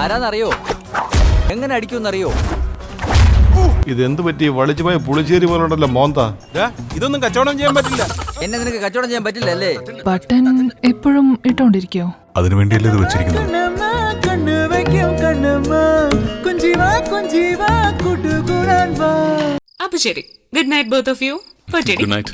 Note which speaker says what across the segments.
Speaker 1: ആരാന്നറിയോ? എങ്ങനെ അടിക്കുമെന്നറിയോ?
Speaker 2: ഇതെന്ത് പറ്റി? വളിച്ചുപോയ പുളിശ്ശേരി പോലുണ്ടല്ലോ മോന്ത.
Speaker 3: ഇതൊന്നും കച്ചവടം ചെയ്യാൻ പറ്റില്ല.
Speaker 1: എന്നെ നിനക്ക് കച്ചവടം ചെയ്യാൻ പറ്റില്ല അല്ലേ?
Speaker 4: ബട്ടൺ എപ്പോഴും ഇട്ടോണ്ടിരിക്കോ?
Speaker 5: അതിനു വേണ്ടിയല്ലേ ഇത് വെച്ചിരിക്കുന്നത്.
Speaker 6: അപ്പൊ ശരി, good night both of you.
Speaker 5: Good night.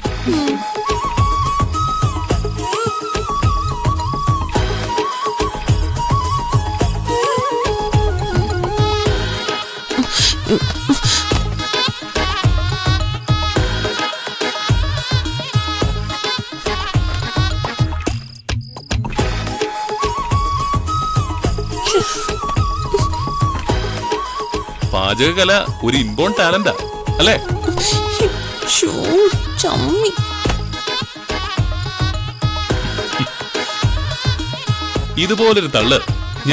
Speaker 5: പാചകകല ഒരു ഇൻബോൺ ടാലന്റാ അല്ലേ? ഇതുപോലൊരു തള്ള്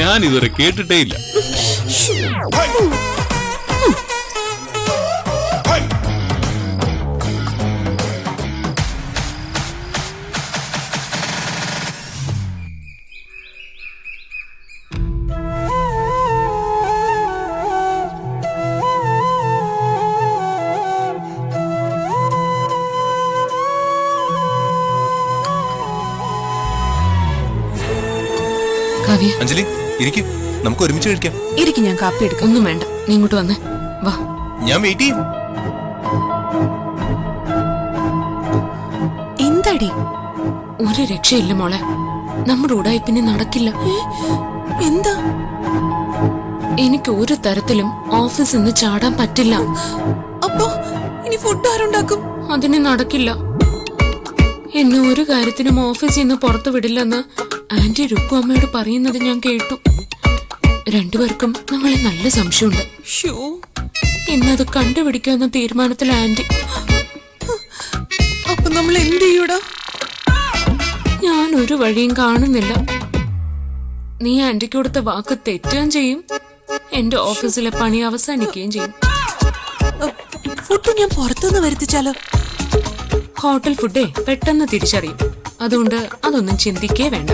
Speaker 5: ഞാൻ ഇതുവരെ കേട്ടിട്ടേ ഇല്ല. അഞ്ജലി ഇരിക്കും, നമുക്ക് ഒരുമിച്ച് കഴിക്കാം.
Speaker 6: ഇരിക്കും, ഞാൻ കാപ്പി എടുക്കാം. ഒന്നും വേണ്ട, നീ ഇങ്ങോട്ട് വന്നേ, വാ.
Speaker 5: ഞാൻ വെയിറ്റ് ചെയ്യും.
Speaker 6: എന്താടി? ഒരു രക്ഷയില്ല മോളെ, നമ്മുടെ ഉടായ്പിന്നെ നടക്കില്ല. എന്താ? എനിക്ക് ഒരു തരത്തിലും ഓഫീസിൽ നിന്ന് ചാടാൻ പറ്റില്ല. അപ്പോ ഇനി ഫുഡ് ആരുണ്ടാക്കും? അതിന് നടക്കില്ല. എന്നെ ഒരു കാര്യത്തിനും ഓഫീസിൽ നിന്ന് പുറത്തു വിടില്ലെന്ന് ആന്റി രുക്കു അമ്മയോട് പറയുന്നത് ഞാൻ കേട്ടു. രണ്ടുപേർക്കും നമ്മളെ നല്ല സംശയമുണ്ട്. ഇന്നത് കണ്ടുപിടിക്കാന്ന തീരുമാനത്തിൽ ആന്റി. അപ്പൊ നമ്മൾ എന്ത് ചെയ്യൂടാ? ഞാൻ ഒരു വഴിയും കാണുന്നില്ല. നീ ആന്റിക്ക് കൊടുത്ത വാക്ക് തെറ്റുകയും ചെയ്യും, എന്റെ ഓഫീസിലെ പണി അവസാനിക്കുകയും ചെയ്യും. ഫുഡ് ഞാൻ പുറത്തുനിന്ന് വരുത്തിച്ചാലോ? ഹോട്ടൽ ഫുഡേ പെട്ടെന്ന് തിരിച്ചറിയും. അതുകൊണ്ട് അതൊന്നും ചിന്തിക്കേ വേണ്ട.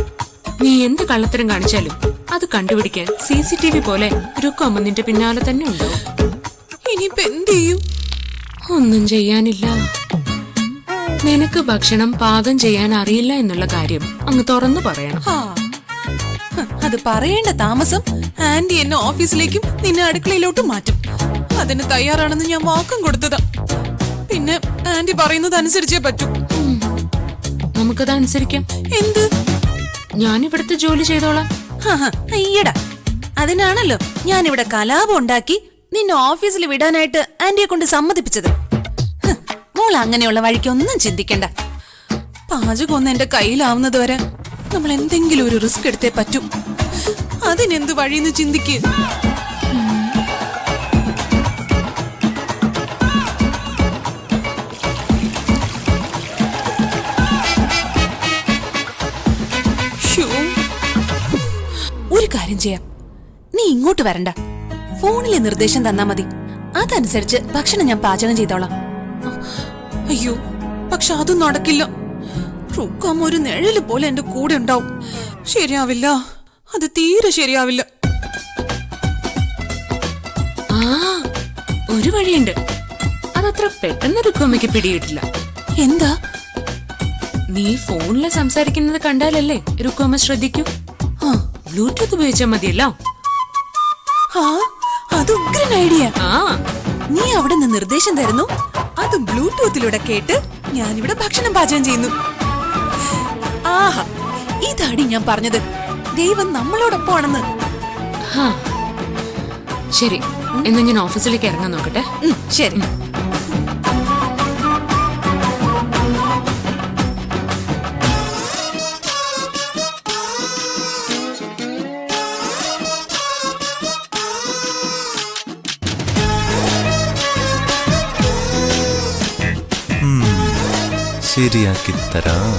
Speaker 6: നീ എന്ത് കള്ളത്തരം കാണിച്ചാലും അത് കണ്ടുപിടിക്കാൻ CCTV പോലെ രുക്കമ്മ നിന്റെ പിന്നാലെ തന്നെ ഉണ്ടാവും. ഇനിയിപ്പോ എന്ത് ചെയ്യും? ഒന്നും ചെയ്യാനില്ല. നിനക്ക് ഭക്ഷണം പാകം ചെയ്യാൻ അറിയില്ല എന്നുള്ള കാര്യം അങ്ങ് തുറന്നു പറയണം.
Speaker 7: അത് പറയേണ്ട താമസം ആന്റി എന്നെ ഓഫീസിലേക്കും നിന്നെ അടുക്കളയിലോട്ടും മാറ്റും. അതിന് തയ്യാറാണെന്ന് ഞാൻ വാക്കും കൊടുത്തതാ. പിന്നെ ആന്റി പറയുന്നത് അനുസരിച്ചേ പറ്റൂ.
Speaker 6: നമുക്കത് അനുസരിക്കാം.
Speaker 7: എന്ത്?
Speaker 6: ഞാൻ ഇവിടുത്തെ ജോലി ചെയ്തോളാം.
Speaker 7: അയ്യടാ, അതിനാണല്ലോ ഞാൻ ഇവിടെ കലാപം ഉണ്ടാക്കി നിന്നെ ഓഫീസിൽ വിടാനായിട്ട് ആന്റിയെ കൊണ്ട് സമ്മതിപ്പിച്ചത്. മോൾ അങ്ങനെയുള്ള വഴിക്കൊന്നും ചിന്തിക്കണ്ട. പാചകം ഒന്ന് എന്റെ കയ്യിലാവുന്നത് വരെ നമ്മൾ എന്തെങ്കിലും ഒരു റിസ്ക് എടുത്തേ പറ്റൂ. അതിനെന്ത് വഴിയെന്ന് ചിന്തിക്ക്. ഒരു കാര്യം ചെയ്യാം, നീ ഇങ്ങോട്ട് വരണ്ട. ഫോണിലെ നിർദ്ദേശം തന്നാ മതി. അതനുസരിച്ച് ഭക്ഷണം ഞാൻ പാചകം ചെയ്തോളാം. അയ്യോ, പക്ഷെ അതും നടക്കില്ല. റുക്കാമ്മ ഒരു നിഴല് പോലെ എന്റെ കൂടെ ഉണ്ടാവും. ശരിയാവില്ല, അത് തീരെ ശരിയാവില്ല.
Speaker 6: ആ, ഒരു വഴിയുണ്ട്. അതത്ര പെട്ടെന്ന് റുക്കമ്മയ്ക്ക് പിടിയിട്ടില്ല.
Speaker 7: എന്താ?
Speaker 6: നീ ഫോണില് സംസാരിക്കുന്നത് കണ്ടാലല്ലേ രുക്കോമ്മ ശ്രദ്ധിക്കൂ. ബ്ലൂടൂത്ത് ഉപയോഗിച്ചാൽ മതിയല്ലോ.
Speaker 7: അത് ഉഗ്രൻ ഐഡിയ.
Speaker 6: നീ
Speaker 7: അവിടെ നിന്ന് നിർദ്ദേശം തരുന്നു, അത് ബ്ലൂടൂത്തിലൂടെ കേട്ട് ഞാനിവിടെ ഭക്ഷണം പാചകം ചെയ്യുന്നു. ആഹാ, ഇതാടി ഞാൻ പറഞ്ഞത്, ദൈവം നമ്മളോടൊപ്പമാണെന്ന്.
Speaker 6: ശരി, എന്നാ ഞാൻ ഓഫീസിലേക്ക് ഇറങ്ങാൻ നോക്കട്ടെ.
Speaker 7: ശരി.
Speaker 5: ശരിയാക്കി തരാം.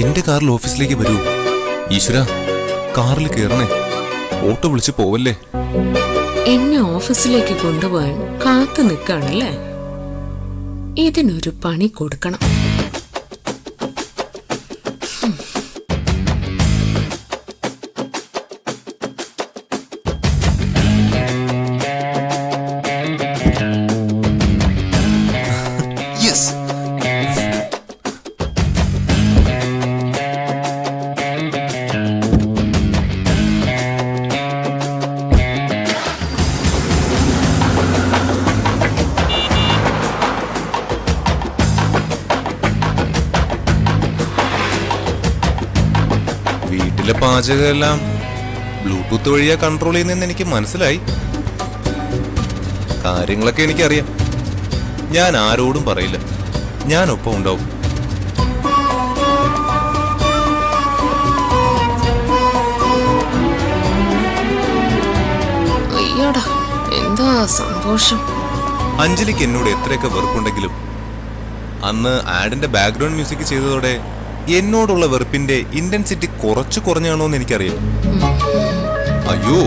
Speaker 5: എന്റെ കാറിൽ ഓഫീസിലേക്ക് വരൂ. ഈശ്വര, കാറിൽ കയറണേ. ഓട്ടോ വിളിച്ച് പോവല്ലേ.
Speaker 6: എന്നെ ഓഫീസിലേക്ക് കൊണ്ടുപോകാൻ കാത്തു നിൽക്കാണല്ലേ? ഇതിനൊരു പണി കൊടുക്കണം.
Speaker 5: യെസ്. വീട്ടിലെ പാചകമെല്ലാം ബ്ലൂടൂത്ത് വഴിയാ കൺട്രോൾ ചെയ്യുന്നതെന്ന് എനിക്ക് മനസ്സിലായി. കാര്യങ്ങളൊക്കെ എനിക്കറിയാം. ഞാൻ ആരോടും പറയില്ല. ഞാനൊപ്പം ഉണ്ടാവും.
Speaker 6: അയ്യോടാ, എന്താ സന്തോഷം.
Speaker 5: അഞ്ജലിക്ക് എന്നോട് എത്രയൊക്കെ വെറുപ്പുണ്ടെങ്കിലും അന്ന് ആഡിന്റെ ബാക്ക്ഗ്രൗണ്ട് മ്യൂസിക് ചെയ്തതോടെ എന്നോടുള്ള വെറുപ്പിന്റെ ഇന്റൻസിറ്റി കുറഞ്ഞാണോ എന്ന് എനിക്കറിയാം. അയ്യോ,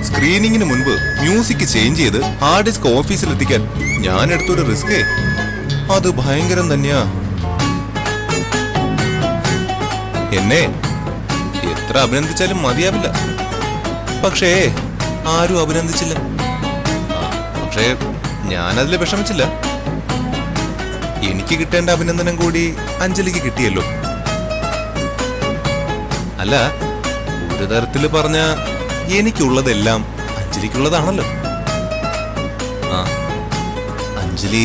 Speaker 5: സ്ക്രീനിങ്ങിന് മുൻപ് മ്യൂസിക് ചേഞ്ച് ചെയ്ത് ഹാർഡ് ഡിസ്ക് ഓഫീസിലെത്തിക്കാൻ ഞാൻ എടുത്തൊരു റിസ്കേ അത് ഭയങ്കരം തന്നെയാ. എന്നെ എത്ര അഭിനന്ദിച്ചാലും മതിയാവില്ല. പക്ഷേ ആരും അഭിനന്ദിച്ചില്ല. പക്ഷേ ഞാനതിൽ വിഷമിച്ചില്ല. എനിക്ക് കിട്ടേണ്ട അഭിനന്ദനം കൂടി അഞ്ജലിക്ക് കിട്ടിയല്ലോ. അല്ല, ഒരു തരത്തില് പറഞ്ഞ എനിക്കുള്ളതെല്ലാം അഞ്ജലിക്കുള്ളതാണല്ലോ. ആ, അഞ്ജലി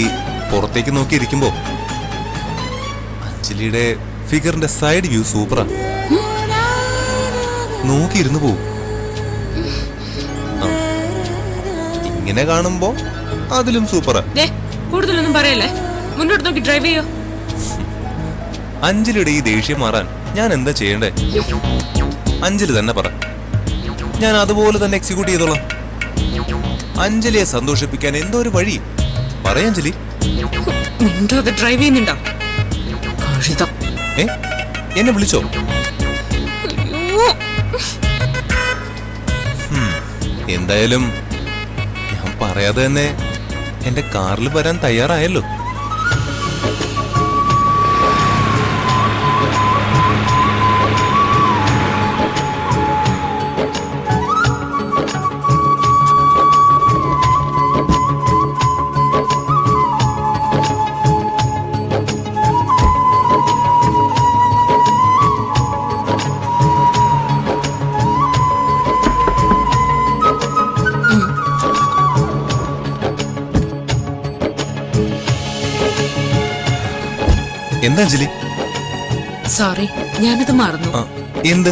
Speaker 5: പുറത്തേക്ക് നോക്കിയിരിക്കുമ്പോ അഞ്ജലിയുടെ ഫിഗറിന്റെ സൈഡ് വ്യൂ സൂപ്പറാ. നോക്കിയിരുന്നു പോവും. ഇങ്ങനെ കാണുമ്പോ അതിലും സൂപ്പറാ.
Speaker 6: കൂടുതലൊന്നും പറയല്ലേ, മുന്നോട്ട് നോക്കി ഡ്രൈവ് ചെയ്യോ.
Speaker 5: അഞ്ജലിയുടെ ഈ ദേഷ്യം മാറാൻ ഞാൻ എന്താ ചെയ്യണ്ടേ? അഞ്ജലി തന്നെ പറ, ഞാൻ അതുപോലെ തന്നെ എക്സിക്യൂട്ട് ചെയ്തോളാം. അഞ്ജലിയെ സന്തോഷിപ്പിക്കാൻ എന്തോ ഒരു വഴി പറയാഞ്ജലി.
Speaker 6: നിന്റെ ഡ്രൈവ് ചെയ്യുന്നുണ്ടോ? കഴുതം.
Speaker 5: എന്നെ വിളിച്ചോ? എന്തായാലും ഞാൻ പറയാതെ തന്നെ എന്റെ കാറിൽ വരാൻ തയ്യാറായല്ലോ. എന്താ അഞ്ജലി?
Speaker 6: സോറി, ഞാനത് മറന്നു.
Speaker 5: എന്ത്?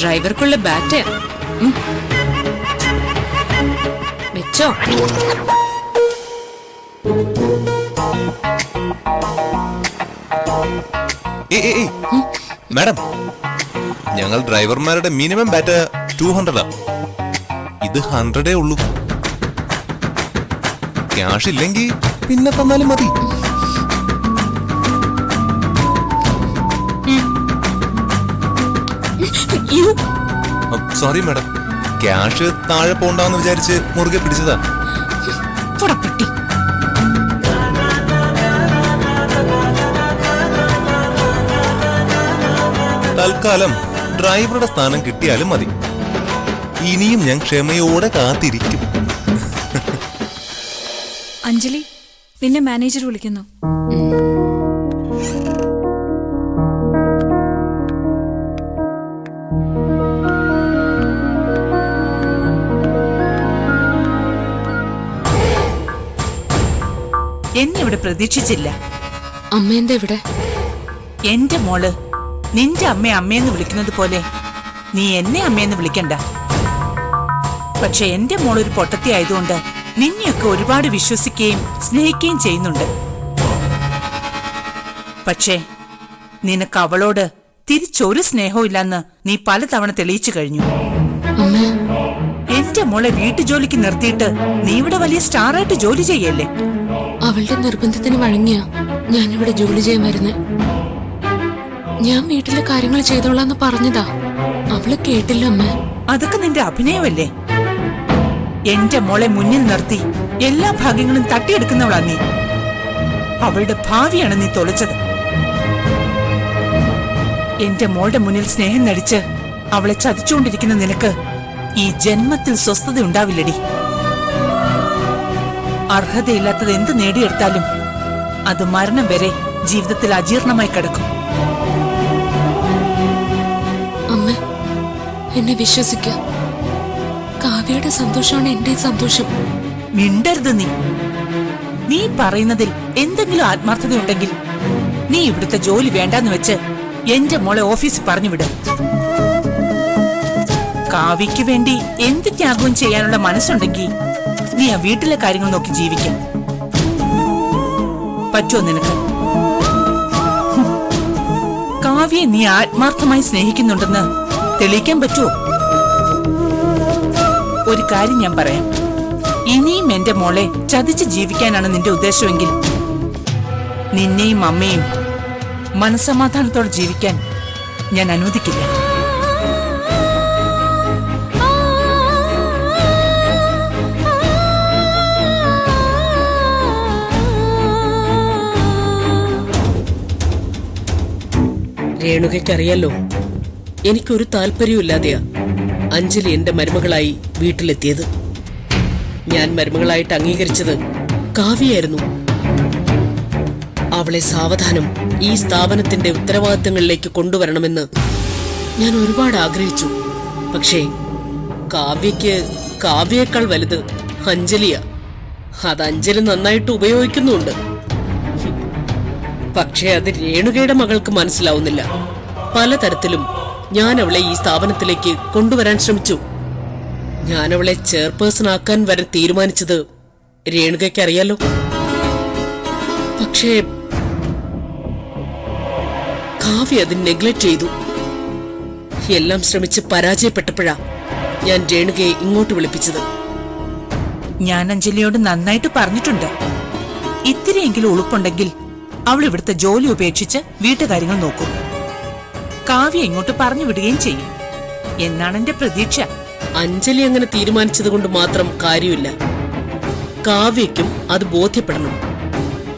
Speaker 6: ഡ്രൈവർക്കുള്ള ബാറ്റ് വെച്ചോ.
Speaker 5: മാഡം, ഞങ്ങൾ ഡ്രൈവർമാരുടെ മിനിമം ബാറ്റ് 200 ഇത് 100 ഉള്ളൂ. ക്യാഷ് ഇല്ലെങ്കിൽ പിന്നെ തന്നാലും മതി. സോറി മാഡം, ക്യാഷ് താഴെ പോണ്ടാന്ന് വിചാരിച്ച് മുറുകെ പിടിച്ചതാ. തൽക്കാലം ഡ്രൈവറുടെ സ്ഥാനം കിട്ടിയാലും മതി. ഇനിയും ഞാൻ ക്ഷമയോടെ കാത്തിരിക്കും.
Speaker 8: അഞ്ജലി, നിന്നെ മാനേജർ വിളിക്കുന്നു.
Speaker 9: എന്നെ ഇവിടെ പ്രതീക്ഷിച്ചില്ല.
Speaker 6: അമ്മ എന്താ ഇവിടെ?
Speaker 9: എന്റെ മോള് നിന്റെ അമ്മയെ അമ്മയെന്ന് വിളിക്കുന്നത് പോലെ നീ എന്നെ അമ്മയെന്ന് വിളിക്കണ്ട. പക്ഷെ എന്റെ മോളൊരു പൊട്ടത്തി ആയതുകൊണ്ട് നിന്നെയൊക്കെ ഒരുപാട് വിശ്വസിക്കുകയും സ്നേഹിക്കുകയും ചെയ്യുന്നുണ്ട്. പക്ഷേ നിനക്ക് അവളോട് തിരിച്ചൊരു സ്നേഹവും ഇല്ലെന്ന് നീ പലതവണ തെളിയിച്ചു കഴിഞ്ഞു.
Speaker 6: അമ്മ,
Speaker 9: എന്റെ എന്റെ മോളെ വീട്ടുജോലിക്ക് നിർത്തിയിട്ട് നീ ഇവിടെ വലിയ സ്റ്റാറായിട്ട് ജോലി ചെയ്യല്ലേ?
Speaker 6: അവളുടെ നിർബന്ധത്തിന് വഴങ്ങിയ ഞാനിവിടെ ജോലി ചെയ്യാൻ വരുന്നേ. ഞാൻ വീട്ടിലെ കാര്യങ്ങൾ ചെയ്തോളാന്ന് പറഞ്ഞതാ, അവള് കേട്ടില്ല അമ്മ.
Speaker 9: അതൊക്കെ നിന്റെ അഭിനയമല്ലേ? എന്റെ മോളെ മുന്നിൽ നിർത്തി എല്ലാ ഭാഗ്യങ്ങളും തട്ടിയെടുക്കുന്നവളാ നീ. അവളുടെ ഭാവിയാണ് നീ തൊലച്ചത്. എന്റെ മോളുടെ മുന്നിൽ സ്നേഹം നടിച്ച് അവളെ ചതിച്ചുകൊണ്ടിരിക്കുന്ന നിനക്ക് ഈ ജന്മത്തിൽ സ്വസ്ഥത ഉണ്ടാവില്ലടി. അർഹതയില്ലാത്തത് എന്ത് നേടിയെടുത്താലും അത് മരണം വരെ ജീവിതത്തിൽ അജീർണമായി കിടക്കും.
Speaker 6: അമ്മ, എന്നെ വിശ്വസിക്ക. കാവ്യയുടെ സന്തോഷമാണ് എന്റെ സന്തോഷം.
Speaker 9: മിണ്ടരുത് നീ. നീ പറയുന്നതിൽ എന്തെങ്കിലും ആത്മാർത്ഥതയുണ്ടെങ്കിൽ നീ ഇവിടുത്തെ ജോലി വേണ്ടാന്ന് വെച്ച് എന്റെ മോളെ ഓഫീസിൽ പറഞ്ഞുവിട്. കാവ്യയ്ക്ക് വേണ്ടി എന്ത് ത്യാഗവും ചെയ്യാനുള്ള മനസ്സുണ്ടെങ്കിൽ നീ ആ വീട്ടിലെ കാര്യങ്ങൾ നോക്കി ജീവിക്കാം. പറ്റുമോ നിനക്ക്? കാവ്യയെ നീ ആത്മാർത്ഥമായി സ്നേഹിക്കുന്നുണ്ടെന്ന് തെളിയിക്കാൻ പറ്റുമോ? ഒരു കാര്യം ഞാൻ പറയാം. ഇനിയും എന്റെ മോളെ ചതിച്ച് ജീവിക്കാനാണ് നിന്റെ ഉദ്ദേശമെങ്കിൽ നിന്നെയും അമ്മയും മനസ്സമാധാനത്തോടെ ജീവിക്കാൻ ഞാൻ അനുവദിക്കില്ല.
Speaker 10: രേണുകയ്ക്കറിയാലോ, എനിക്കൊരു താല്പര്യമില്ലാതെയാ അഞ്ജലി എന്റെ മരുമകളായി വീട്ടിലെത്തിയത്. ഞാൻ മരുമകളായിട്ട് അംഗീകരിച്ചത് കാവ്യയായിരുന്നു. അവളെ സാവധാനം ഈ സ്ഥാപനത്തിന്റെ ഉത്തരവാദിത്തങ്ങളിലേക്ക് കൊണ്ടുവരണമെന്ന് ഞാൻ ഒരുപാട് ആഗ്രഹിച്ചു. പക്ഷേ കാവ്യേക്കാൾ വലുത് അഞ്ജലിയാ. അത് അഞ്ജലി നന്നായിട്ട് ഉപയോഗിക്കുന്നുണ്ട്. പക്ഷേ അത് രേണുകയുടെ മകൾക്ക് മനസ്സിലാവുന്നില്ല. പലതരത്തിലും ഞാൻ അവളെ ഈ സ്ഥാപനത്തിലേക്ക് കൊണ്ടുവരാൻ ശ്രമിച്ചു. ഞാൻ അവളെ ചെയർപേഴ്സൺ ആക്കാൻ വരെ തീരുമാനിച്ചത് രേണുകയ്ക്ക് അറിയാലോ. പക്ഷേ കാവ്യ അത് നെഗ്ലക്ട് ചെയ്തു. എല്ലാം ശ്രമിച്ച് പരാജയപ്പെട്ടപ്പോഴാ ഞാൻ രേണുകയെ ഇങ്ങോട്ട് വിളിപ്പിച്ചത്.
Speaker 9: ഞാൻ അഞ്ജലിയോട് നന്നായിട്ട് പറഞ്ഞിട്ടുണ്ട്. ഇത്തിരിയെങ്കിലും ഉളുപ്പുണ്ടെങ്കിൽ അവൾ ഇവിടുത്തെ ജോലി ഉപേക്ഷിച്ച് വീട്ടുകാര്യങ്ങൾ നോക്കും. കാവ്യ ഇങ്ങോട്ട് പറഞ്ഞു വിടുകയും ചെയ്യും എന്നാണ് എന്റെ പ്രതീക്ഷ.
Speaker 10: അഞ്ജലി അങ്ങനെ തീരുമാനിച്ചത് കൊണ്ട് മാത്രം കാര്യമില്ല. കാവ്യയ്ക്കും അത് ബോധ്യപ്പെടണം.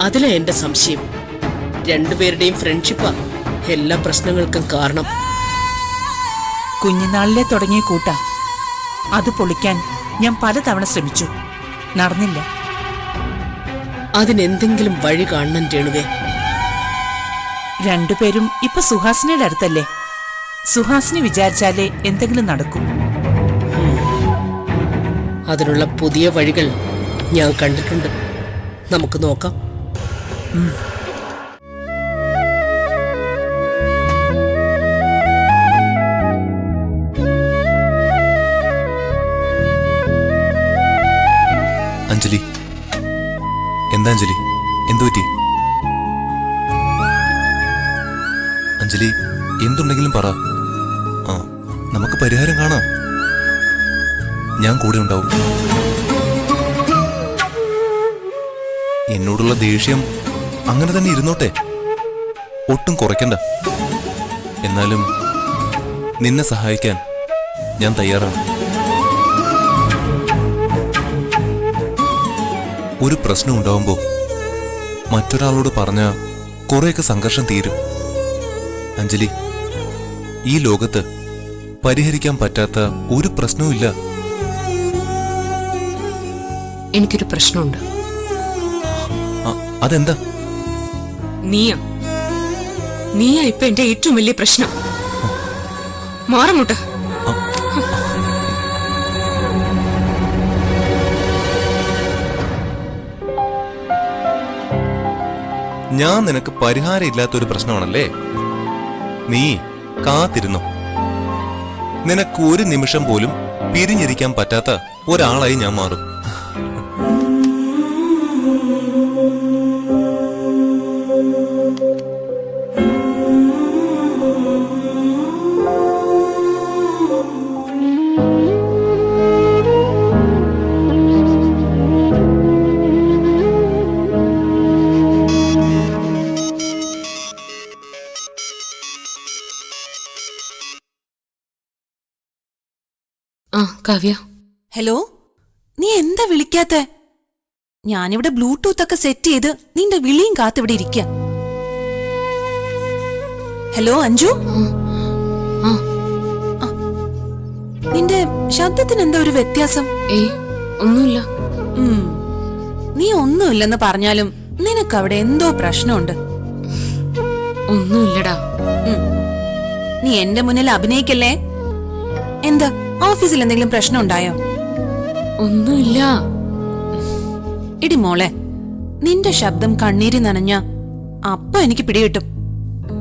Speaker 10: അതിലാ എന്റെ സംശയം. രണ്ടുപേരുടെയും ഫ്രണ്ട്ഷിപ്പാ എല്ലാ പ്രശ്നങ്ങൾക്കും കാരണം.
Speaker 9: കുഞ്ഞുനാളിലെ തുടങ്ങിയ കൂട്ടാ. അത് പൊളിക്കാൻ ഞാൻ പലതവണ ശ്രമിച്ചു, നടന്നില്ല.
Speaker 10: അതിനെന്തെങ്കിലും വഴി കാണണം രേണുവേ.
Speaker 9: രണ്ടുപേരും ഇപ്പൊ സുഹാസിനിയുടെ അടുത്തല്ലേ? സുഹാസിനി വിചാരിച്ചാലേ എന്തെങ്കിലും നടക്കും.
Speaker 10: അതിനുള്ള പുതിയ വഴികൾ ഞാൻ കണ്ടിട്ടുണ്ട്. നമുക്ക് നോക്കാം.
Speaker 5: അഞ്ജലി, എന്താ അഞ്ജലി, എന്തു പറ്റി? അഞ്ജലി, എന്തുണ്ടെങ്കിലും പറ. നമുക്ക് പരിഹാരം കാണാം. ഞാൻ കൂടെ ഉണ്ടാവും. എന്നോടുള്ള ദേഷ്യം അങ്ങനെ തന്നെ ഇരുന്നോട്ടെ, ഒട്ടും കുറയ്ക്കണ്ട. എന്നാലും നിന്നെ സഹായിക്കാൻ ഞാൻ തയ്യാറാണ്. ഒരു പ്രശ്നം ഉണ്ടാവുമ്പോ മറ്റൊരാളോട് പറഞ്ഞ കുറെയൊക്കെ സംഘർഷം തീരും. അഞ്ജലി, ഈ ലോകത്ത് പരിഹരിക്കാൻ പറ്റാത്ത ഒരു പ്രശ്നവുമില്ല.
Speaker 6: എനിക്കൊരു പ്രശ്നമുണ്ട്.
Speaker 5: അതെന്താ?
Speaker 6: നീയാ ഇപ്പൊ എന്റെ ഏറ്റവും വലിയ പ്രശ്നം. മാറമുട്ട്.
Speaker 5: ഞാൻ നിനക്ക് പരിഹാരം ഇല്ലാത്തൊരു പ്രശ്നമാണല്ലേ? നീ കാത്തിരുന്നു. നിനക്ക് ഒരു നിമിഷം പോലും പിരിഞ്ഞിരിക്കാൻ പറ്റാത്ത ഒരാളായി ഞാൻ മാറും.
Speaker 6: കാവ്യ.
Speaker 7: ഹലോ, നീ എന്താ വിളിക്കാത്ത? ഞാനിവിടെ ബ്ലൂടൂത്ത് ഒക്കെ സെറ്റ് ചെയ്ത് നിന്റെ വിളിയും കാത്തിവിടെ ഇരിക്ക. ഹലോ അഞ്ജു, നിന്റെ ശബ്ദത്തിന് എന്താ ഒരു വ്യത്യാസം?
Speaker 6: ഏയ് ഒന്നുമില്ല.
Speaker 7: നീ ഒന്നുമില്ലെന്ന് പറഞ്ഞാലും നിനക്ക് അവിടെ എന്തോ പ്രശ്നമുണ്ട്.
Speaker 6: ഒന്നുമില്ലടാ.
Speaker 7: നീ എന്റെ മുന്നിൽ അഭിനയിക്കല്ലേ. എന്താ ഓഫീസിൽ എന്തെങ്കിലും പ്രശ്നം ഉണ്ടായോ?
Speaker 6: ഒന്നുമില്ല.
Speaker 7: ഇടി മോളെ, നിന്റെ ശബ്ദം കണ്ണീരി നനഞ്ഞ അപ്പൊ എനിക്ക് പിടികിട്ടും.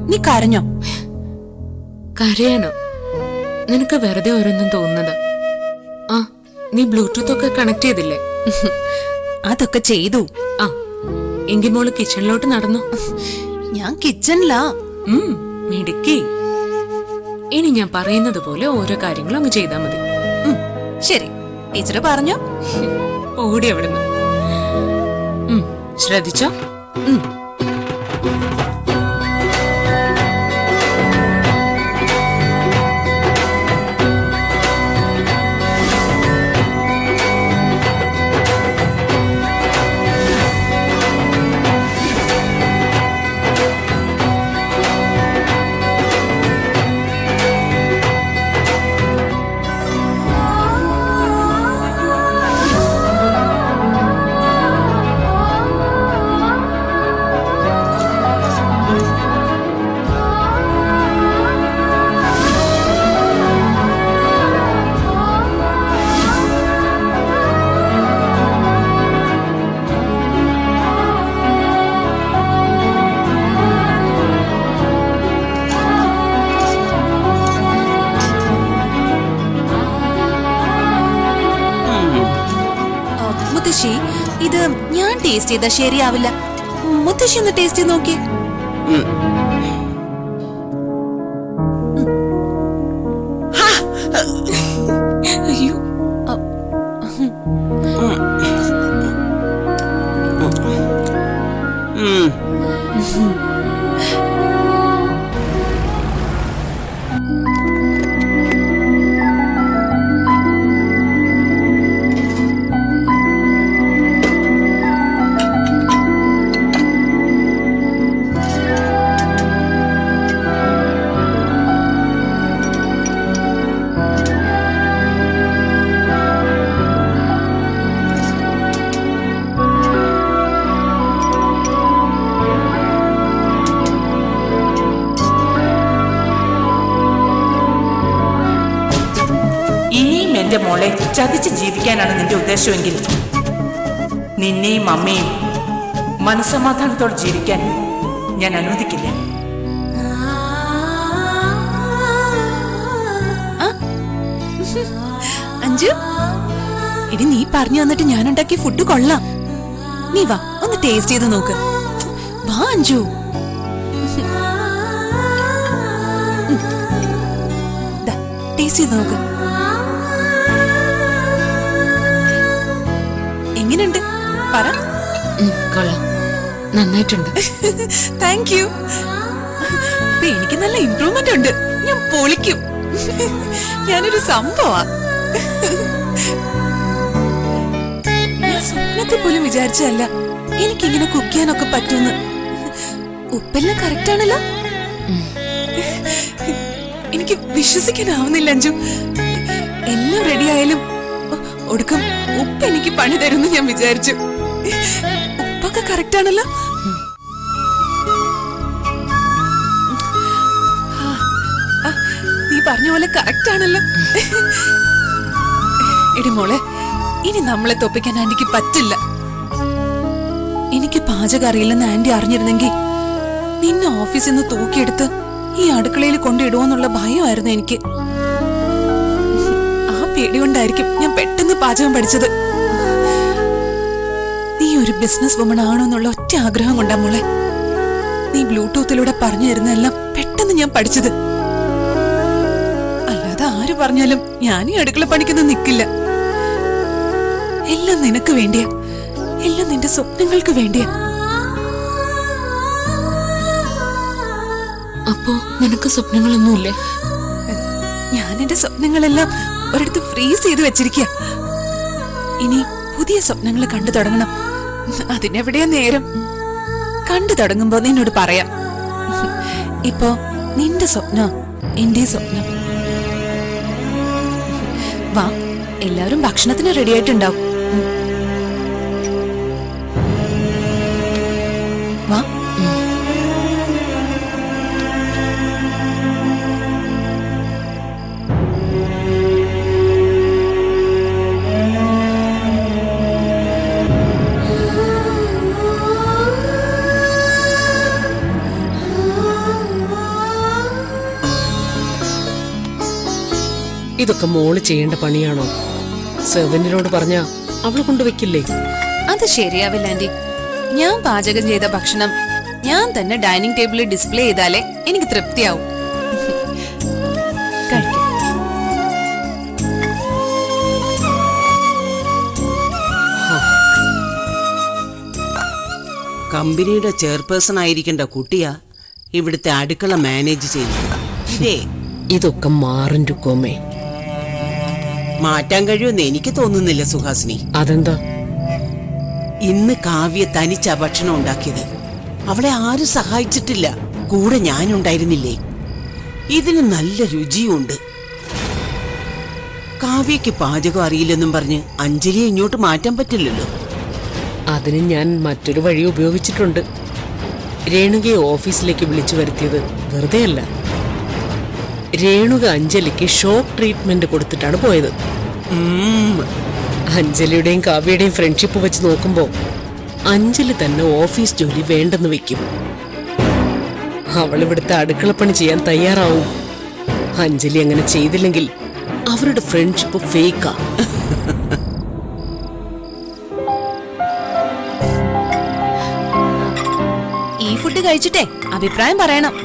Speaker 7: നീ കരഞ്ഞോ?
Speaker 6: കരയാനോ? നിനക്ക് വെറുതെ ഓരോന്നും തോന്നുന്നത്. ആ, നീ ബ്ലൂടൂത്ത് ഒക്കെ കണക്ട് ചെയ്തില്ലേ?
Speaker 7: അതൊക്കെ ചെയ്തു.
Speaker 6: ആ, എങ്കിൽ മോള് കിച്ചണിലോട്ട് നടന്നു.
Speaker 7: ഞാൻ കിച്ചണിലാ.
Speaker 6: മിടുക്കി. ഇനി ഞാൻ പറയുന്നത് പോലെ ഓരോ കാര്യങ്ങളും അങ്ങ് ചെയ്താൽ മതി.
Speaker 7: ശരി, ടീച്ചർ പറഞ്ഞോ.
Speaker 6: ഓടി അവിടുന്ന്. ശ്രദ്ധിച്ചോ?
Speaker 7: മുത്തശ്ശി, ഇത് ഞാൻ ടേസ്റ്റ് ചെയ്താ ശരിയാവില്ല. മുത്തശ്ശി ഒന്ന് ടേസ്റ്റ് ചെയ്ത് നോക്കി. അയ്യോ,
Speaker 9: എന്റെ മോളെ ചതിച്ച് ജീവിക്കാനാണ് നിന്റെ ഉദ്ദേശമെങ്കിൽ നിന്നെയും അമ്മയും മനസ്സമാധാനത്തോടെ ജീവിക്കാൻ ഞാൻ അനുവദിക്കില്ല.
Speaker 7: അഞ്ജു, ഇനി നീ പറഞ്ഞു വന്നിട്ട് ഞാൻ ഉണ്ടാക്കിയ ഫുഡ് കൊള്ളാം. നീ വാ, ഒന്ന് ടേസ്റ്റ് ചെയ്ത് നോക്ക്. വാ അഞ്ജു. ടേസ്റ്റ് ചെയ്ത് നോക്ക്. എങ്ങനെയുണ്ട് പറ.
Speaker 6: കൊള്ളാം, നന്നായിട്ടുണ്ട്.
Speaker 7: Thank you. എനിക്ക് നല്ല ഇംപ്രൂവ്മെന്റ് ഉണ്ട്. ഞാൻ പൊളിക്കും. ഞാനൊരു സംഭവാ. ഞാൻ സ്വപ്നത്തിൽ പോലും വിചാരിച്ചതല്ല എനിക്കിങ്ങനെ കുക്ക് ചെയ്യാനൊക്കെ പറ്റൂന്ന്. ഉപ്പെല്ലാം കറക്റ്റ് ആണല്ലോ. എനിക്ക് വിശ്വസിക്കാനാവുന്നില്ല അഞ്ജു. എല്ലാം റെഡി ആയാലും ഒടുക്കം ഉപ്പ് എനിക്ക് പണി തരുമെന്ന് ഞാൻ വിചാരിച്ചു. ഉപ്പൊക്കെ കറക്റ്റ് ആണല്ലോ. നീ പറഞ്ഞ പോലെ കറക്റ്റ് ആണല്ലോ. എടി മോളെ, ഇനി നമ്മളെ തോപ്പിക്കാൻ ആന്റിക്ക് പറ്റില്ല. എനിക്ക് പാചകം അറിയില്ലെന്ന് ആന്റി അറിഞ്ഞിരുന്നെങ്കിൽ നിന്നെ ഓഫീസിൽ നിന്ന് തൂക്കിയെടുത്ത് ഈ അടുക്കളയിൽ കൊണ്ടിടുവോന്നുള്ള ഭയമായിരുന്നു എനിക്ക്. ആ പേടി കൊണ്ടായിരിക്കും ഞാൻ പെട്ടെന്ന് പാചകം പഠിച്ചത്. നീ ഒരു ബിസിനസ് വുമൺ ആണോ എന്നുള്ള ഒറ്റ ആഗ്രഹം കൊണ്ടാ മോളെ നീ ബ്ലൂടൂത്തിലൂടെ പറഞ്ഞു തരുന്നതെല്ലാം പെട്ടെന്ന് ഞാൻ പഠിച്ചത്. അല്ലാതെ ആര് പറഞ്ഞാലും ഞാൻ ഈ അടുക്കള പണിക്കൊന്നും നിൽക്കില്ല. എല്ലാം നിനക്ക് വേണ്ടിയാ, എല്ലാം നിന്റെ സ്വപ്നങ്ങൾക്ക് വേണ്ടിയാ.
Speaker 6: അപ്പോ നിനക്ക് സ്വപ്നങ്ങളൊന്നുമില്ലേ?
Speaker 7: ഞാൻ എന്റെ സ്വപ്നങ്ങളെല്ലാം ഒരിടത്ത് ഫ്രീസ് ചെയ്ത് വെച്ചിരിക്കുക. ഇനി പുതിയ സ്വപ്നങ്ങൾ കണ്ടു തുടങ്ങണം. അതിനെവിടെയാ നേരം? കണ്ടു തുടങ്ങുമ്പോ നിന്നോട് പറയാം. ഇപ്പോ നിന്റെ സ്വപ്നം എന്റെ സ്വപ്നം. വാ, എല്ലാവരും ഭക്ഷണത്തിന് റെഡി ആയിട്ടുണ്ടാവും. വാ.
Speaker 10: ഇതൊക്കെ മോള് ചെയ്യേണ്ട പണിയാണോ? സെവനിനോട് പറഞ്ഞ അവള് കൊണ്ടുവെക്കില്ലേ?
Speaker 7: അത് ശരിയാവില്ല ആന്റി. ഞാൻ പാചകം ചെയ്ത ഭക്ഷണം ഞാൻ തന്നെ ഡൈനിങ് ടേബിളിൽ ഡിസ്പ്ലേ ചെയ്താലേ എനിക്ക് തൃപ്തിയാവും. കഴിക്കാം.
Speaker 11: കമ്പനിയുടെ ചെയർപേഴ്സൺ ആയിരിക്കേണ്ട കുട്ടിയാ ഇവിടുത്തെ അടുക്കള മാനേജ് ചെയ്യുന്നത്. ഇതേ
Speaker 10: ഇതൊക്കെ മാറും രുക്കോമേ.
Speaker 11: മാറ്റാൻ കഴിയുമെന്ന് എനിക്ക് തോന്നുന്നില്ല സുഹാസിനി.
Speaker 10: അതെന്താ?
Speaker 11: ഇന്ന് കാവ്യ തനിച്ചാ ഭക്ഷണം ഉണ്ടാക്കിയത്. അവളെ ആരും സഹായിച്ചിട്ടില്ല. കൂടെ ഞാനുണ്ടായിരുന്നില്ലേ? ഇതിന് നല്ല രുചിയുണ്ട്. കാവ്യക്ക് പാചകം അറിയില്ലെന്നും പറഞ്ഞ് അഞ്ജലിയെ ഇങ്ങോട്ട് മാറ്റാൻ പറ്റില്ലല്ലോ.
Speaker 10: അതിന് ഞാൻ മറ്റൊരു വഴി ഉപയോഗിച്ചിട്ടുണ്ട്. രേണുകയെ ഓഫീസിലേക്ക് വിളിച്ചു വരുത്തിയത് വെറുതെ അല്ല. രേണുക അഞ്ജലിക്ക് ഷോക്ക് ട്രീറ്റ്മെന്റ് കൊടുത്തിട്ടാണ് പോയത്. അഞ്ജലിയുടെയും കാവ്യയുടെയും ഫ്രണ്ട്ഷിപ്പ് വെച്ച് നോക്കുമ്പോ അഞ്ജലി തന്നെ ഓഫീസ് ജോലി വേണ്ടെന്ന് വെക്കും. അവൾ ഇവിടുത്തെ അടുക്കളപ്പണി ചെയ്യാൻ തയ്യാറാവും. അഞ്ജലി അങ്ങനെ ചെയ്തില്ലെങ്കിൽ അവരുടെ ഫ്രണ്ട്ഷിപ്പ് ഫേക്കാ.
Speaker 7: ഈ ഫുഡ് കഴിച്ചിട്ടേ അഭിപ്രായം പറയണം.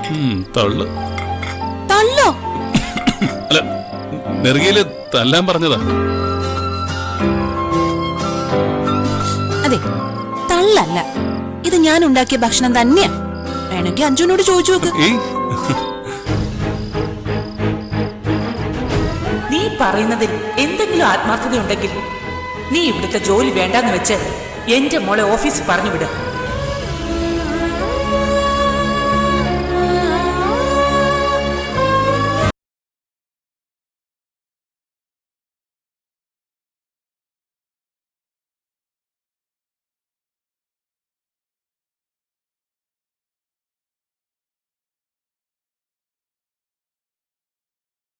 Speaker 2: തള്ളു.
Speaker 7: തള്ളോ?
Speaker 2: അല്ല, നെറുകയില് തല്ലാൻ പറഞ്ഞതാ.
Speaker 7: അതെ, തള്ളല്ല. ഇത് ഞാൻ ഉണ്ടാക്കിയ ഭക്ഷണം തന്നെയാ. വേണമെങ്കിൽ അഞ്ജുനോട് ചോദിച്ചു നോക്ക്.
Speaker 9: നീ പറയുന്നതിൽ എന്തെങ്കിലും ആത്മാർത്ഥതയുണ്ടെങ്കിൽ നീ ഇവിടുത്തെ ജോലി വേണ്ടെന്ന് വെച്ച് എന്റെ മോളെ ഓഫീസിൽ പറഞ്ഞു വിട്.